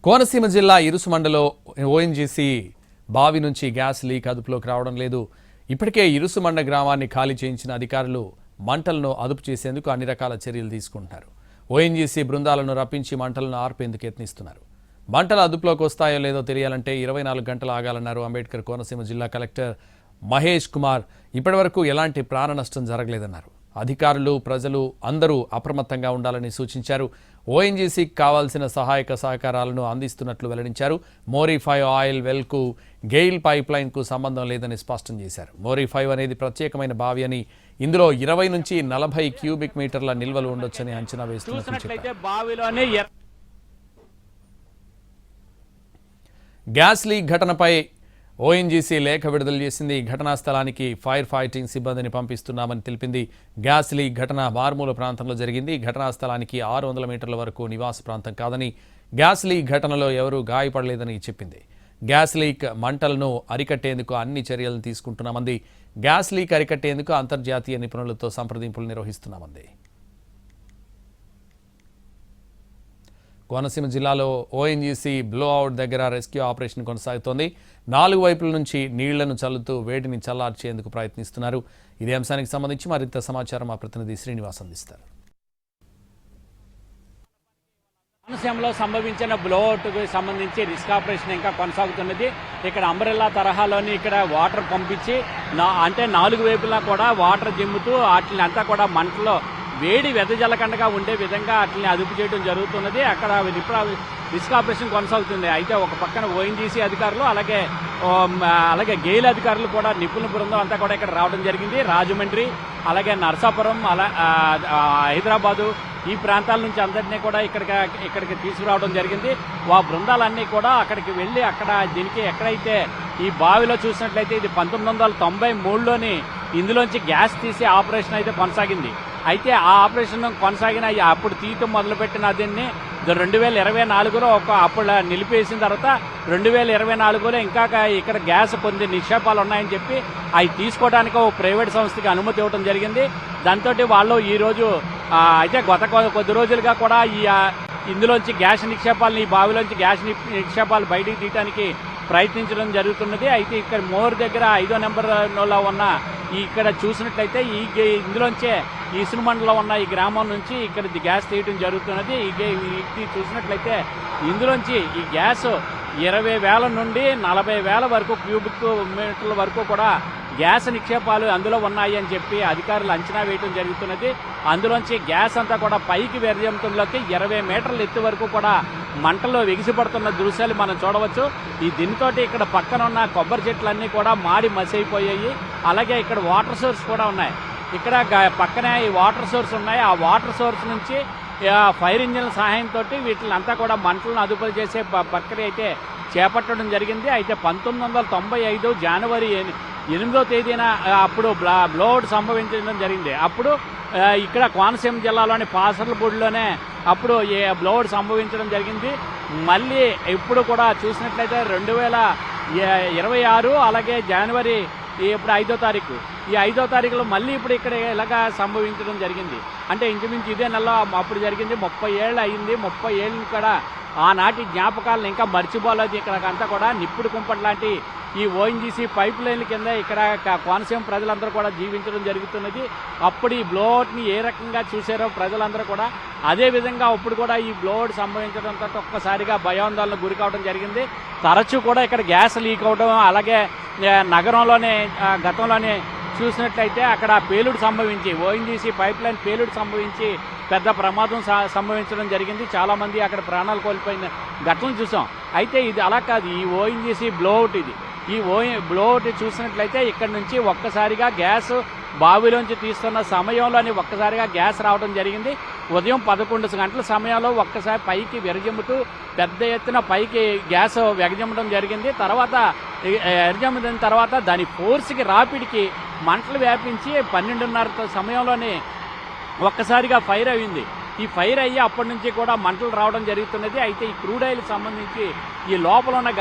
కోనసీమ జిల్లా ఇరుసుమండలో ఓఎన్జీసీ బావి నుంచి గ్యాస్ లీక్ అదుపులోకి రావడం లేదు. ఇప్పటికే ఇరుసుమండ గ్రామాన్ని ఖాళీ చేయించిన అధికారులు మంటలను అదుపు చేసేందుకు అన్ని రకాల చర్యలు తీసుకుంటున్నారు. ఓఎన్జీసీ బృందాలను రప్పించి మంటలను ఆర్పేందుకు యత్నిస్తున్నారు. మంటలు అదుపులోకి వస్తాయో లేదో తెలియాలంటే 24 గంటలు ఆగాలన్నారు అంబేద్కర్ కోనసీమ జిల్లా కలెక్టర్ మహేష్ కుమార్. ఇప్పటివరకు ఎలాంటి ప్రాణ నష్టం జరగలేదన్నారు. అధికారులు, ప్రజలు అందరూ అప్రమత్తంగా ఉండాలని సూచించారు. ఓఎన్జీసీకి కావాల్సిన సహాయక సహకారాలను అందిస్తున్నట్లు వెల్లడించారు. మోరీ 5 ఆయిల్ వెల్కు గెయిల్ పైప్ లైన్కు సంబంధం లేదని స్పష్టం చేశారు. మోరీ 5 అనేది ప్రత్యేకమైన బావి అని, ఇందులో 20 నుంచి 40 క్యూబిక్ మీటర్ల నిల్వలు ఉండొచ్చని అంచనా వేస్తున్నారు. గ్యాస్ లీక్ ఘటనపై ఓఎన్జీసీ లేఖ విడుదల చేసింది. ఘటనా స్థలానికి ఫైర్ ఫైటింగ్ సిబ్బందిని పంపిస్తున్నామని తెలిపింది. గ్యాస్ లీక్ ఘటన మారుమూల ప్రాంతంలో జరిగింది. ఘటనా స్థలానికి 600 మీటర్ల వరకు నివాస ప్రాంతం కాదని, గ్యాస్ లీక్ ఘటనలో ఎవరూ గాయపడలేదని చెప్పింది. గ్యాస్ లీక్ మంటలను అరికట్టేందుకు అన్ని చర్యలను తీసుకుంటున్నామంది. గ్యాస్ లీక్ అరికట్టేందుకు అంతర్జాతీయ నిపుణులతో సంప్రదింపులు నిర్వహిస్తున్నామంది. కోనసీమ జిల్లాలో ఓఎన్జీసీ బ్లోఅవుట్ దగ్గర రెస్క్యూ ఆపరేషన్ కొనసాగుతోంది. 4 వైపుల నుంచి నీళ్లను చల్లుతూ వేడిని చల్లార్చేందుకు ప్రయత్నిస్తున్నారు. ఇదే అంశానికి సంబంధించి మరింత సమాచారం మా ప్రతినిధి శ్రీనివాస్ అందిస్తారు. కోనసీమలో సంభవించిన బ్లోఅవుట్కు సంబంధించి రిస్క్ ఆపరేషన్ ఇంకా కొనసాగుతున్నది. ఇక్కడ అంబ్రెల్లా తరహాలోని ఇక్కడ వాటర్ పంపించి అంటే 4 వైపులా కూడా వాటర్ జిమ్ముతూ వాటిని అంతా కూడా మంటలో వేడి వెదజల్లకుండా ఉండే విధంగా వాటిని అదుపు చేయడం జరుగుతున్నది. అక్కడ రిస్క్ ఆపరేషన్ కొనసాగుతుంది. అయితే ఒక పక్కన ఓఎన్జీసీ అధికారులు అలాగే గెయిల్ అధికారులు కూడా నిపుణుల బృందం అంతా కూడా ఇక్కడ రావడం జరిగింది. రాజమండ్రి, అలాగే నర్సాపురం, హైదరాబాదు ఈ ప్రాంతాల నుంచి అందరినీ కూడా ఇక్కడికి తీసుకురావడం జరిగింది. ఆ బృందాలన్నీ కూడా అక్కడికి వెళ్ళి అక్కడ దీనికి ఎక్కడైతే ఈ బావిలో చూసినట్లయితే ఇది 1993లోని ఇందులోంచి గ్యాస్ తీసే ఆపరేషన్ అయితే కొనసాగింది. అయితే ఆ ఆపరేషన్ కొనసాగిన అప్పుడు తీయటం మొదలుపెట్టిన దీన్ని 2024లో అప్పుడు నిలిపేసిన తర్వాత 2024లో ఇంకా ఇక్కడ గ్యాస్ కొన్ని నిక్షేపాలు ఉన్నాయని చెప్పి అవి తీసుకోవడానికి ఒక ప్రైవేట్ సంస్థకి అనుమతి ఇవ్వడం జరిగింది. దాంతో వాళ్ళు ఈరోజు అయితే గత కొద్ది రోజులుగా కూడా ఇందులోంచి గ్యాస్ నిక్షేపాలను ఈ బావిలోంచి గ్యాస్ నిక్షేపాలు బయటికి తీయడానికి ప్రయత్నించడం జరుగుతున్నది. అయితే ఇక్కడ మోర్ దగ్గర 5వ నెంబర్లో ఉన్న ఇక్కడ చూసినట్లయితే ఇందులోంచే ఈసురు మండలంలో ఉన్న ఈ గ్రామం నుంచి ఇక్కడ గ్యాస్ తీయడం జరుగుతున్నది. ఇది చూసినట్లయితే ఇందులోంచి ఈ గ్యాస్ 20,000 నుండి 40,000 వరకు క్యూబిక్ మీటర్ల వరకు కూడా గ్యాస్ నిక్షేపాలు అందులో ఉన్నాయి అని చెప్పి అధికారులు అంచనా వేయడం జరుగుతున్నది. అందులోంచి గ్యాస్ అంతా కూడా పైకి వెర్జంతంలోకి 20 మీటర్ల ఎత్తు వరకు కూడా మంటల్లో ఎగిసిపడుతున్న దృశ్యాలు మనం చూడవచ్చు. దీనితో ఇక్కడ పక్కన ఉన్న కొబ్బరి చెట్లన్నీ కూడా మాడి మసైపోయాయి. అలాగే ఇక్కడ వాటర్ సోర్స్ కూడా ఉన్నాయి. ఇక్కడ పక్కనే ఈ వాటర్ సోర్స్ ఉన్నాయి. ఆ వాటర్ సోర్స్ నుంచి ఫైర్ ఇంజిన్ల సహాయంతో వీటిని అంతా కూడా మంటలను అదుపు చేసే ప్రక్రియ అయితే చేపట్టడం జరిగింది. అయితే 1995 జనవరి 8వ తేదీన అప్పుడు బ్లోఅవుట్ సంభవించడం జరిగింది. అప్పుడు ఇక్కడ కోనసీమ జిల్లాలోని పాసర్లపూడిలోనే అప్పుడు బ్లోఅవుట్ సంభవించడం జరిగింది. మళ్ళీ ఇప్పుడు కూడా చూసినట్లయితే 2026 అలాగే జనవరి ఇప్పుడు 5వ తారీఖు ఈ 5వ తారీఖులో మళ్ళీ ఇప్పుడు ఇక్కడ ఇలాగా సంభవించడం జరిగింది. అంటే ఇంచుమించు ఇదే నెల అప్పుడు జరిగింది. 30 ఏళ్ళు అయింది. 30 ఏళ్ళు కూడా ఆనాటి జ్ఞాపకాలను ఇంకా మర్చిపోలేదు. ఇక్కడంతా కూడా నిప్పుడు కుంపటి లాంటి ఈ ఓఎన్జీసీ పైప్ లైన్ల కింద ఇక్కడ కోనసీమ ప్రజలందరూ కూడా జీవించడం జరుగుతున్నది. అప్పుడు ఈ బ్లోఅవుట్ని ఏ రకంగా చూసారో ప్రజలందరూ కూడా అదే విధంగా ఇప్పుడు కూడా ఈ బ్లోఅవుట్ సంభవించడంతో ఒక్కసారిగా భయాందోళనకు గురి కావడం జరిగింది. తరచూ కూడా ఇక్కడ గ్యాస్ లీక్ అవడం, అలాగే నగరంలోనే గతంలోనే చూసినట్లయితే అక్కడ పేలుడు సంభవించి ఓఎన్జీసీ పైప్ లైన్ పేలుడు సంభవించి పెద్ద ప్రమాదం సంభవించడం జరిగింది. చాలామంది అక్కడ ప్రాణాలు కోల్పోయిన ఘటనలు చూసాం. అయితే ఇది అలా కాదు. ఈ ఓఎన్జీసీ బ్లోఅవుట్ ఈ బ్లోఅవుట్ చూసినట్లయితే ఇక్కడ నుంచి ఒక్కసారిగా గ్యాస్ బావిలోంచి తీస్తున్న సమయంలోని ఒక్కసారిగా గ్యాస్ రావడం జరిగింది. ఉదయం 11 గంటల సమయంలో ఒక్కసారి పైకి వెరజమ్ముతూ పెద్ద ఎత్తున పైకి గ్యాస్ వెగజమ్మడం జరిగింది. తర్వాత ఎరజమ్మిన తర్వాత దాని ఫోర్స్కి రాపిడికి మంటలు వ్యాపించి 12:30 సమయంలోనే ఒక్కసారిగా ఫైర్ అయింది. ఈ ఫైర్ అయ్యి అప్పటి నుంచి కూడా మంటలు రావడం జరుగుతున్నది. అయితే ఈ క్రూడ్ ఆయిల్ సంబంధించి ఈ లోపల ఉన్న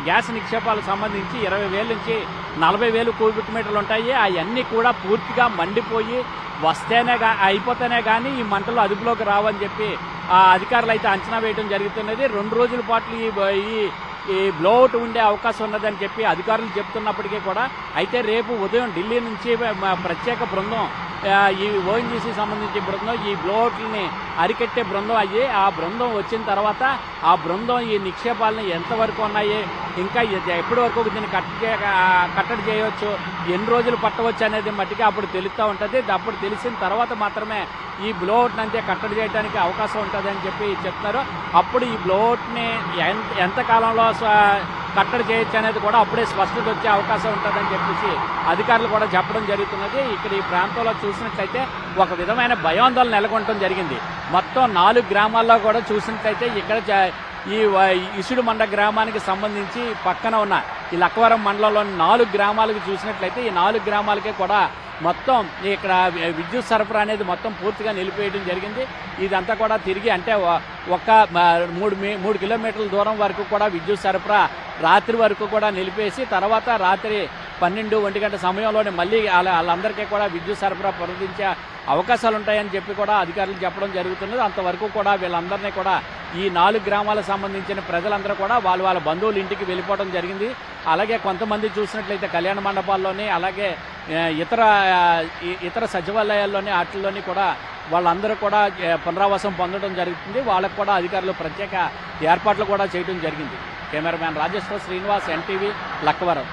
గ్యాస్ నిక్షేపాలకు సంబంధించి 20,000 నుంచి 40,000 క్యూబిక్ మీటర్లు ఉంటాయి. అవన్నీ కూడా పూర్తిగా మండిపోయి అయిపోతేనే కానీ ఈ మంటలు అదుపులోకి రావని చెప్పి అధికారులు అయితే అంచనా వేయడం జరుగుతున్నది. 2 రోజుల పాటు ఈ బ్లోఅవుట్ ఉండే అవకాశం ఉన్నదని చెప్పి అధికారులు చెప్తున్నప్పటికీ కూడా అయితే రేపు ఉదయం ఢిల్లీ నుంచి ప్రత్యేక బృందం ఈ ఓఎన్జీసీ సంబంధించిన బృందం ఈ బ్లోఅవుట్లని అరికట్టే బృందం అయ్యి ఆ బృందం వచ్చిన తర్వాత ఆ బృందం ఈ నిక్షేపాలను ఎంతవరకు ఉన్నాయి, ఇంకా ఎప్పటి వరకు దీన్ని కట్టడి చేయవచ్చు, ఎన్ని రోజులు పట్టవచ్చు అనేది మట్టికి అప్పుడు తెలుస్తూ ఉంటుంది. అప్పుడు తెలిసిన తర్వాత మాత్రమే ఈ బ్లోఅవుట్ని అంతే కట్టడి చేయడానికి అవకాశం ఉంటుంది అని చెప్పి చెప్తున్నారు. అప్పుడు ఈ బ్లోఅవుట్ని ఎంతకాలంలో కట్టడి చేయొచ్చు అనేది కూడా అప్పుడే స్పష్టత వచ్చే అవకాశం ఉంటుందని చెప్పేసి అధికారులు కూడా చెప్పడం జరుగుతున్నది. ఇక్కడ ఈ ప్రాంతంలో చూసినట్లయితే ఒక విధమైన భయాందోళన నెలకొనడం జరిగింది. మొత్తం 4 గ్రామాల్లో కూడా చూసినట్లయితే ఇక్కడ ఈ ఇసుడుమండ గ్రామానికి సంబంధించి పక్కన ఉన్న ఈ లక్కవరం మండలంలోని 4 గ్రామాలకు చూసినట్లయితే ఈ 4 గ్రామాలకే కూడా మొత్తం ఇక్కడ విద్యుత్ సరఫరా అనేది మొత్తం పూర్తిగా నిలిపేయడం జరిగింది. ఇదంతా కూడా తిరిగి అంటే ఒక 3 కిలోమీటర్ల దూరం వరకు కూడా విద్యుత్ సరఫరా రాత్రి వరకు కూడా నిలిపేసి తర్వాత రాత్రి 12-1 గంట సమయంలోనే మళ్ళీ వాళ్ళందరికీ కూడా విద్యుత్ సరఫరా పొందించే అవకాశాలు ఉంటాయని చెప్పి కూడా అధికారులు చెప్పడం జరుగుతున్నది. అంతవరకు కూడా వీళ్ళందరినీ కూడా ఈ 4 గ్రామాలకు సంబంధించిన ప్రజలందరూ కూడా వాళ్ళ బంధువుల ఇంటికి వెళ్ళిపోవడం జరిగింది. అలాగే కొంతమంది చూసినట్లయితే కళ్యాణ మండపాల్లోని అలాగే ఇతర సచివాలయాల్లోని వాటిల్లోని కూడా వాళ్ళందరూ కూడా పునరావాసం పొందడం జరుగుతుంది. వాళ్ళకు కూడా అధికారులు ప్రత్యేక ఏర్పాట్లు కూడా చేయడం జరిగింది. Cameraman Rajeshwar Srinivas, NTV, Lakkavaram.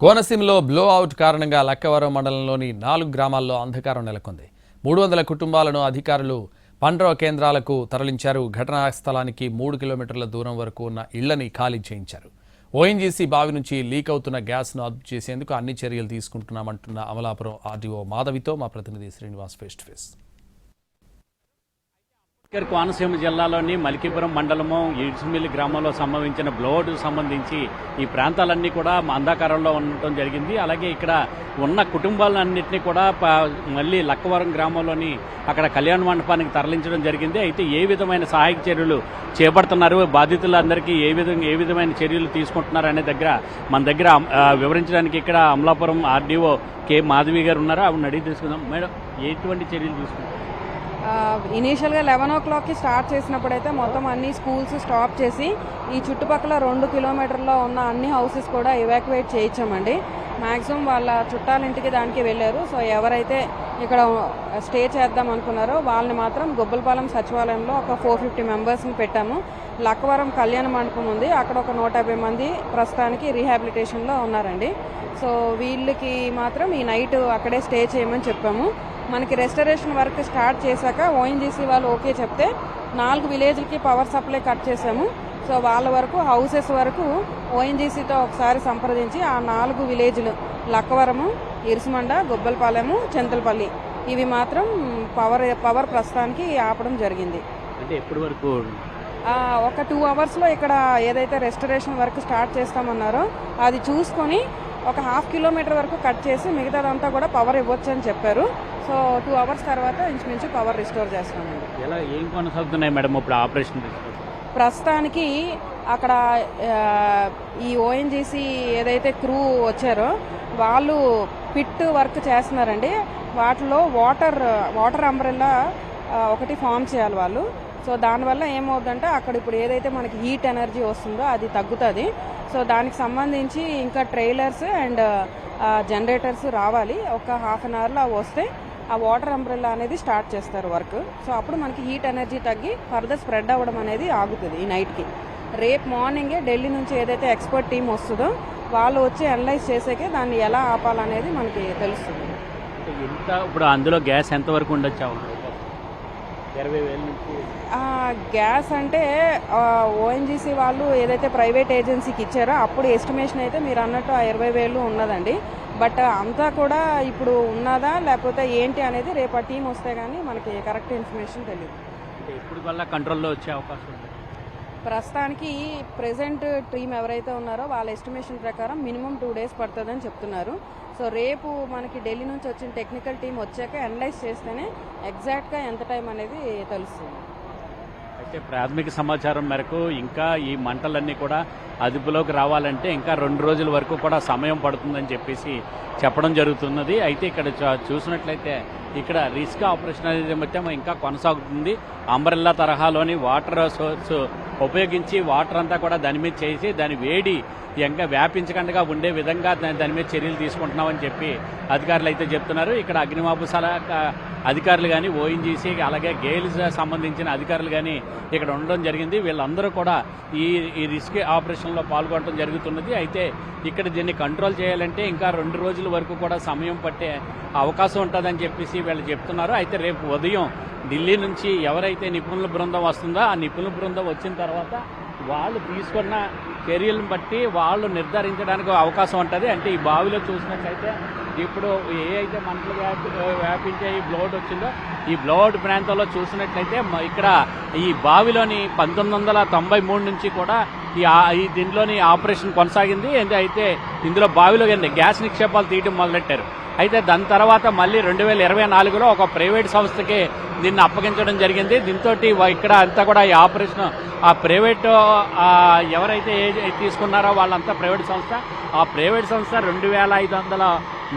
కోనసీమలో బ్లో అవుట్ కారణంగా లక్కవరం మండలంలోని 4 గ్రామాల్లో అంధకారం నెలకొంది. 300 కుటుంబాలను అధికారులు పండ్ర కేంద్రాలకు తరలించారు. ఘటనా స్థలానికి 3 కిలోమీటర్ల దూరం వరకు ఉన్న ఇళ్లని ఖాళీ చేయించారు. ఓఎన్జీసీ బావి నుంచి లీక్ అవుతున్న గ్యాస్ను అదుపు చేసేందుకు అన్ని చర్యలు తీసుకుంటున్నామంటున్న అమలాపురం ఆర్డీఓ మాధవితో మా ప్రతినిధి Srinivas face to face. Konaseema జిల్లాలోని మలికీపురం మండలము ఇడ్స్మిల్లి గ్రామంలో సంభవించిన బ్లోఅవుట్కు సంబంధించి ఈ ప్రాంతాలన్నీ కూడా అంధకారంలో ఉండటం జరిగింది. అలాగే ఇక్కడ ఉన్న కుటుంబాలన్నింటినీ కూడా మళ్ళీ లక్కవరం గ్రామంలోని అక్కడ కళ్యాణ మండపానికి తరలించడం జరిగింది. అయితే ఏ విధమైన సహాయక చర్యలు చేపడుతున్నారు, బాధితులందరికీ ఏ విధమైన చర్యలు తీసుకుంటున్నారు అనే మన దగ్గర వివరించడానికి ఇక్కడ అమలాపురం ఆర్డీఓ కె మాధవి గారు ఉన్నారు. ఆవిడని అడిగి తీసుకుందాం. మేడం, ఎటువంటి చర్యలు తీసుకుంటారు? ఇనీషియల్గా 11 o'clockకి స్టార్ట్ చేసినప్పుడైతే మొత్తం అన్ని స్కూల్స్ స్టాప్ చేసి ఈ చుట్టుపక్కల 2 కిలోమీటర్లో ఉన్న అన్ని హౌసెస్ కూడా ఎవాక్యువేట్ చేయించామండి. మ్యాక్సిమం వాళ్ళ చుట్టాలింటికి దానికి వెళ్ళారు. సో ఎవరైతే ఇక్కడ స్టే చేద్దాం అనుకున్నారో వాళ్ళని మాత్రం గొబ్బలపాలెం సచివాలయంలో ఒక 450 మెంబర్స్ని పెట్టాము. లక్కవరం కళ్యాణ మండపం ఉంది, అక్కడ ఒక 150 మంది ప్రస్తుతానికి రీహాబిలిటేషన్లో ఉన్నారండి. సో వీళ్ళకి మాత్రం ఈ నైట్ అక్కడే స్టే చేయమని చెప్పాము. మనకి రెస్టరేషన్ వర్క్ స్టార్ట్ చేశాక ఓఎన్జీసీ వాళ్ళు ఓకే చెప్తే 4 విలేజ్లకి పవర్ సప్లై కట్ చేసాము. సో వాళ్ళ వరకు హౌసెస్ వరకు ఓఎన్జీసీతో ఒకసారి సంప్రదించి ఆ 4 విలేజ్లు లక్కవరము, ఇరుసుమండ, గొబ్బలపాలెము, చింతలపల్లి ఇవి మాత్రం పవర్ ప్రస్తుతానికి ఆపడం జరిగింది. అంటే ఎప్పటి వరకు? ఒక 2 అవర్స్లో ఇక్కడ ఏదైతే రెస్టరేషన్ వర్క్ స్టార్ట్ చేస్తామన్నారో అది చూసుకొని ఒక 1/2 కిలోమీటర్ వరకు కట్ చేసి మిగతాదంతా కూడా పవర్ ఇవ్వచ్చు అని చెప్పారు. సో 2 అవర్స్ తర్వాత ఇంచుమించు పవర్ రిస్టోర్ చేస్తామండి. ఎలా ఏం కొనసాగుతున్నాయి మేడం ఇప్పుడు ఆపరేషన్? ప్రస్తుతానికి అక్కడ ఈ ఓఎన్జీసీ ఏదైతే క్రూ వచ్చారో వాళ్ళు పిట్ వర్క్ చేస్తున్నారండి. వాటిలో వాటర్ అంబ్రెల్లా ఒకటి ఫామ్ చేయాలి వాళ్ళు. సో దానివల్ల ఏమవుతుందంటే అక్కడ ఇప్పుడు ఏదైతే మనకి హీట్ ఎనర్జీ వస్తుందో అది తగ్గుతుంది. సో దానికి సంబంధించి ఇంకా ట్రైలర్స్ అండ్ జనరేటర్స్ రావాలి. ఒక 1/2 an hourలో వస్తే ఆ వాటర్ అంబ్రెల్లా అనేది స్టార్ట్ చేస్తారు వర్క్. సో అప్పుడు మనకి హీట్ ఎనర్జీ తగ్గి ఫర్దర్ స్ప్రెడ్ అవ్వడం అనేది ఆగుతుంది ఈ నైట్కి. రేపు మార్నింగే ఢిల్లీ నుంచి ఏదైతే ఎక్స్పర్ట్ టీం వస్తుందో వాళ్ళు వచ్చి అనలైజ్ చేసాకే దాన్ని ఎలా ఆపాలనేది మనకి తెలుస్తుంది. ఇప్పుడు అందులో గ్యాస్ ఎంతవరకు ఉండొచ్చు? 20,000 నుంచి. గ్యాస్ అంటే ఓఎన్జీసీ వాళ్ళు ఏదైతే ప్రైవేట్ ఏజెన్సీకి ఇచ్చారో అప్పుడు ఎస్టిమేషన్ అయితే మీరు అన్నట్టు ఆ 20,000 ఉన్నదండి. బట్ అంతా కూడా ఇప్పుడు ఉన్నదా లేకపోతే ఏంటి అనేది రేపు ఆ టీం వస్తే కానీ మనకి కరెక్ట్ ఇన్ఫర్మేషన్ తెలియదు. ఇప్పుడు వల్ల కంట్రోల్లో వచ్చే అవకాశం ఉంది. ప్రస్తుతానికి ప్రెజెంట్ టీం ఎవరైతే ఉన్నారో వాళ్ళ ఎస్టిమేషన్ ప్రకారం మినిమం 2 days పడుతుందని చెప్తున్నారు. సో రేపు మనకి ఢిల్లీ నుంచి వచ్చిన టెక్నికల్ టీం వచ్చాక అనలైజ్ చేస్తేనే ఎగ్జాక్ట్గా ఎంత టైం అనేది తెలుస్తుంది. అయితే ప్రాథమిక సమాచారం మేరకు ఇంకా ఈ మంటలన్నీ కూడా అదుపులోకి రావాలంటే ఇంకా 2 రోజుల వరకు కూడా సమయం పడుతుందని చెప్పేసి చెప్పడం జరుగుతున్నది. అయితే ఇక్కడ చూసినట్లయితే ఇక్కడ రిస్క్ ఆపరేషన్ అనేది మొత్తం ఇంకా కొనసాగుతుంది. అంబ్రెల్లా తరహాలోని వాటర్ సోర్స్ ఉపయోగించి వాటర్ అంతా కూడా దాని మీద చేసి దాని వేడి ఇంకా వ్యాపించకుండా ఉండే విధంగా దాని మీద చర్యలు తీసుకుంటున్నామని చెప్పి అధికారులు అయితే చెప్తున్నారు. ఇక్కడ అగ్నిమాపక శాఖ అధికారులు కానీ, ఓఎన్జీసీ అలాగే గేల్స్ సంబంధించిన అధికారులు కానీ ఇక్కడ ఉండడం జరిగింది. వీళ్ళందరూ కూడా ఈ రిస్క్ ఆపరేషన్లో పాల్గొనడం జరుగుతున్నది. అయితే ఇక్కడ దీన్ని కంట్రోల్ చేయాలంటే ఇంకా 2 రోజుల వరకు కూడా సమయం పట్టే అవకాశం ఉంటుందని చెప్పేసి వీళ్ళు చెప్తున్నారు. అయితే రేపు ఉదయం ఢిల్లీ నుంచి ఎవరైతే నిపుణుల బృందం వస్తుందో ఆ నిపుణుల బృందం వచ్చిన తర్వాత వాళ్ళు తీసుకున్న చర్యలను బట్టి వాళ్ళు నిర్ధారించడానికి అవకాశం ఉంటుంది. అంటే ఈ బావిలో చూసినట్లయితే ఇప్పుడు ఏ అయితే మంటలు వ్యాపించే ఈ బ్లౌడ్ వచ్చిందో ఈ బ్లౌడ్ ప్రాంతంలో చూసినట్లయితే ఇక్కడ ఈ బావిలోని 1993 నుంచి కూడా ఈ దీనిలోని ఆపరేషన్ కొనసాగింది. అయితే ఇందులో బావిలో గ్యాస్ నిక్షేపాలు తీయడం మొదలెట్టారు. అయితే దాని తర్వాత మళ్ళీ 2024లో ఒక ప్రైవేట్ సంస్థకి దీన్ని అప్పగించడం జరిగింది. దీంతో ఇక్కడ అంతా కూడా ఈ ఆపరేషన్ ఆ ప్రైవేట్ ఎవరైతే తీసుకున్నారో వాళ్ళంతా ప్రైవేట్ సంస్థ. ఆ ప్రైవేట్ సంస్థ 2500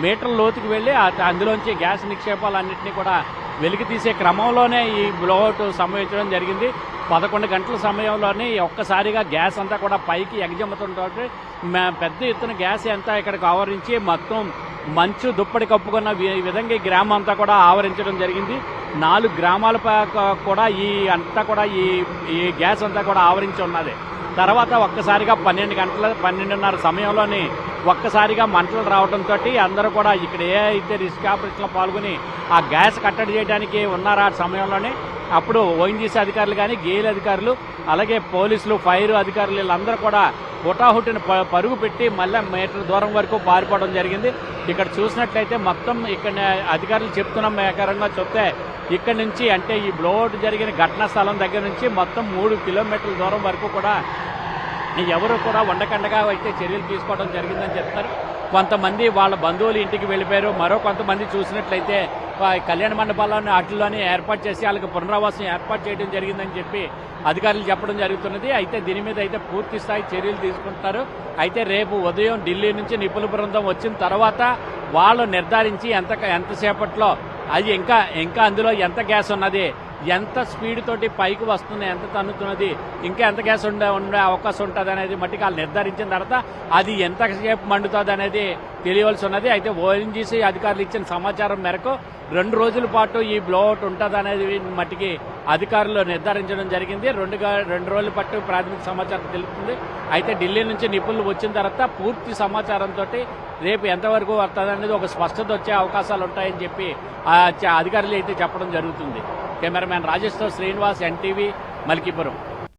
మీటర్ల లోతుకు వెళ్ళి అందులోంచి గ్యాస్ నిక్షేపాలన్నింటినీ కూడా వెలికి తీసే క్రమంలోనే ఈ బ్లోఅవుట్ సంభవించడం జరిగింది. 11 గంటల సమయంలోనే ఒక్కసారిగా గ్యాస్ అంతా కూడా పైకి ఎగజమ్ముతుంటే పెద్ద ఎత్తున గ్యాస్ అంతా ఇక్కడికి ఆవరించి మొత్తం మంచు దుప్పటి కప్పుకున్న విధంగా ఈ గ్రామం అంతా కూడా ఆవరించడం జరిగింది. 4 గ్రామాల కూడా అంతా కూడా ఈ గ్యాస్ అంతా కూడా ఆవరించి ఉన్నది. తర్వాత ఒక్కసారిగా 12:30 సమయంలోని ఒక్కసారిగా మంటలు రావడంతో అందరూ కూడా ఇక్కడ ఏ అయితే రిస్క్ ఆపరేషన్లో పాల్గొని ఆ గ్యాస్ కట్టడి చేయడానికి ఉన్నారో ఆ సమయంలోనే అప్పుడు ఓఎన్జీసీ అధికారులు కానీ, గేల్ అధికారులు, అలాగే పోలీసులు, ఫైర్ అధికారులు వీళ్ళందరూ కూడా హుటాహుటిని పరుగు పెట్టి మళ్ళీ మీటర్ దూరం వరకు పారిపోవడం జరిగింది. ఇక్కడ చూసినట్లయితే మొత్తం ఇక్కడ అధికారులు చెప్తున్న ప్రకారంగా చెప్తే ఇక్కడ నుంచి అంటే ఈ బ్లోఅవుట్ జరిగిన ఘటనా స్థలం దగ్గర నుంచి మొత్తం 3 కిలోమీటర్ల దూరం వరకు కూడా ఎవరు కూడా ఉండకండగా అయితే చర్యలు తీసుకోవడం జరిగిందని చెప్తారు. కొంతమంది వాళ్ళ బంధువులు ఇంటికి వెళ్ళిపోయారు. మరో కొంతమంది చూసినట్లయితే కళ్యాణ మండపాలను వాటిల్లోనే ఏర్పాటు చేసి వాళ్ళకి పునరావాసం ఏర్పాటు చేయడం జరిగిందని చెప్పి అధికారులు చెప్పడం జరుగుతున్నది. అయితే దీని మీద అయితే పూర్తి స్థాయి చర్యలు తీసుకుంటారు. అయితే రేపు ఉదయం ఢిల్లీ నుంచి నిపుణుల బృందం వచ్చిన తర్వాత వాళ్ళు నిర్ధారించి ఎంతసేపట్లో అది ఇంకా అందులో ఎంత గ్యాస్ ఉన్నది, ఎంత స్పీడ్ తోటి పైకి వస్తుంది, ఎంత తన్నుతున్నది, ఇంకా ఎంత గ్యాస్ ఉండే అవకాశం ఉంటుంది అనేది మట్టికి వాళ్ళు నిర్ధారించిన తర్వాత అది ఎంతసేపు మండుతుంది అనేది తెలియవలసి ఉన్నది. అయితే ఓఎన్జీసీ అధికారులు ఇచ్చిన సమాచారం మేరకు 2 రోజుల పాటు ఈ బ్లోఅవుట్ ఉంటుంది అనేది మట్టికి అధికారులు నిర్ధారించడం జరిగింది. 2 రోజుల పాటు ప్రాథమిక సమాచారం తెలుపుతుంది. అయితే ఢిల్లీ నుంచి నిపుణులు వచ్చిన తర్వాత పూర్తి సమాచారంతో రేపు ఎంతవరకు వస్తుంది అనేది ఒక స్పష్టత వచ్చే అవకాశాలు ఉంటాయని చెప్పి అధికారులు అయితే చెప్పడం జరుగుతుంది. కెమెరామ్యాన్ రాజేష్తో శ్రీనివాస్, ఎన్టీవీ, మల్కీపురం.